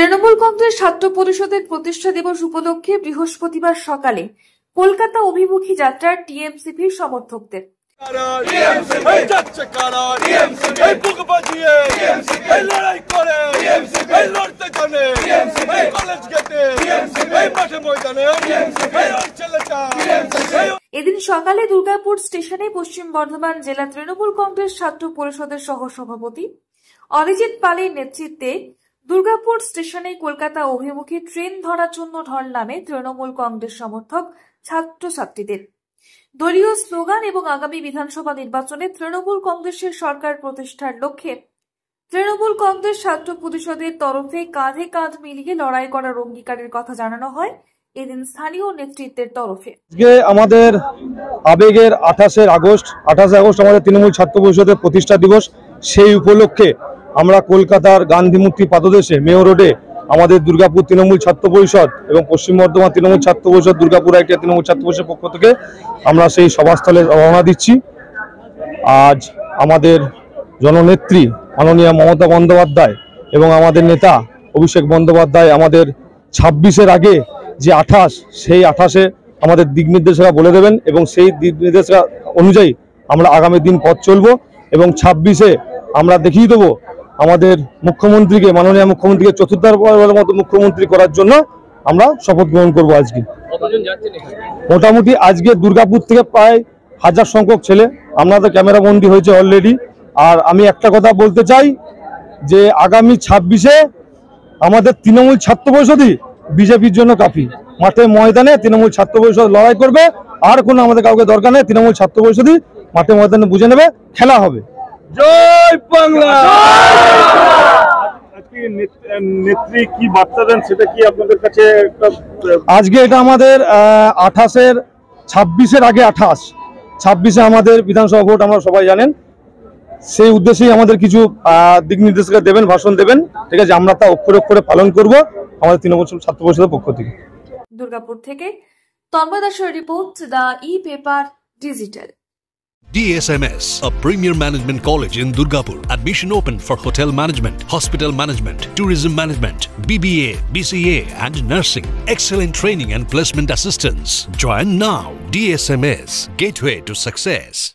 তৃণমূল কংগ্রেস ছাত্র পরিষদের প্রতিষ্ঠা দিবস উপলক্ষে বৃহস্পতিবার সকালে কলকাতা অভিমুখী যাত্রার টিএমসিপির সমর্থকদের এদিন সকালে দুর্গাপুর স্টেশনে পশ্চিম বর্ধমান জেলা তৃণমূল কংগ্রেস ছাত্র পরিষদের সহ সভাপতি অরিজিৎ পালের নেতৃত্বে দুর্গাপুর স্টেশনে কলকাতা অভিমুখী ট্রেন ধরার জন্য ঢল নামে তৃণমূল কংগ্রেস সমর্থক ছাত্রছাত্রীদের। দলীয় স্লোগান এবং আগামী বিধানসভা নির্বাচনে তৃণমূল কংগ্রেসের সরকার প্রতিষ্ঠার লক্ষ্যে তৃণমূল কংগ্রেস ছাত্র পরিষদের তরফে কাঁধে কাঁধ মিলিয়ে লড়াই করার অঙ্গীকারের কথা জানানো হয় এদিন স্থানীয় নেতৃত্বের তরফে। আমাদের আবেগের 28 আগস্ট আমাদের তৃণমূল ছাত্র পরিষদের প্রতিষ্ঠা দিবস। সেই উপলক্ষে আমরা কলকাতার গান্ধী মূর্তি পাদদেশে মেয়ো রোডে আমাদের দুর্গাপুর তৃণমূল ছাত্র পরিষদ এবং পশ্চিম বর্ধমান তৃণমূল ছাত্র পরিষদ দুর্গাপুর একটা তৃণমূল ছাত্র পরিষদের পক্ষ থেকে আমরা সেই সভাস্থলে রওনা দিচ্ছি। আজ আমাদের জননেত্রী মাননীয়া মমতা বন্দ্যোপাধ্যায় এবং আমাদের নেতা অভিষেক বন্দ্যোপাধ্যায় আমাদের 26-এর আগে যে 28 সেই 28-এ আমাদের দিক নির্দেশিকা বলে দেবেন এবং সেই দিক নির্দেশিকা অনুযায়ী আমরা আগামী দিন পথ চলবো এবং 26-এ আমরা দেখিয়ে দেবো আমাদের মুখ্যমন্ত্রীকে, মাননীয় মুখ্যমন্ত্রীকে চতুর্থবারের মতো মুখ্যমন্ত্রী করার জন্য আমরা শপথ গ্রহণ করবো। আজকে মোটামুটি আজকে দুর্গাপুর থেকে প্রায় 1000 সংখ্যক ছেলে আপনাদের ক্যামেরা বন্দী হয়েছে অলরেডি। আর আমি একটা কথা বলতে চাই যে আগামী 26-এ আমাদের তৃণমূল ছাত্র পরিষদই বিজেপির জন্য কাফি। মাঠে ময়দানে তৃণমূল ছাত্র পরিষদ লড়াই করবে, আর কোনো আমাদের কাউকে দরকার নেই। তৃণমূল ছাত্র পরিষদই মাঠে ময়দানে বুঝে নেবে, খেলা হবে। জয় বাংলা। নেত্রী কি বার্তা দেন সেটা কি আপনাদের কাছে? আজকে এটা আমাদের 26-এর আগে 26-এ আমাদের বিধানসভা ভোট, আমরা সবাই জানেন। সেই উদ্দেশ্যেই আমাদের কিছু দিক নির্দেশিকা দেবেন, ভাষণ দেবেন, ঠিক আছে? আমরা তা অক্ষরে অক্ষরে পালন করব আমাদের তৃণমূল ছাত্র পরিষদের পক্ষ থেকে। দুর্গাপুর থেকে তন্ময় দাসের report, the e-paper digital. DSMS, a premier management college in Durgapur. Admission open for hotel management, hospital management, tourism management, BBA, BCA and nursing. Excellent training and placement assistance. Join now. DSMS, gateway to success.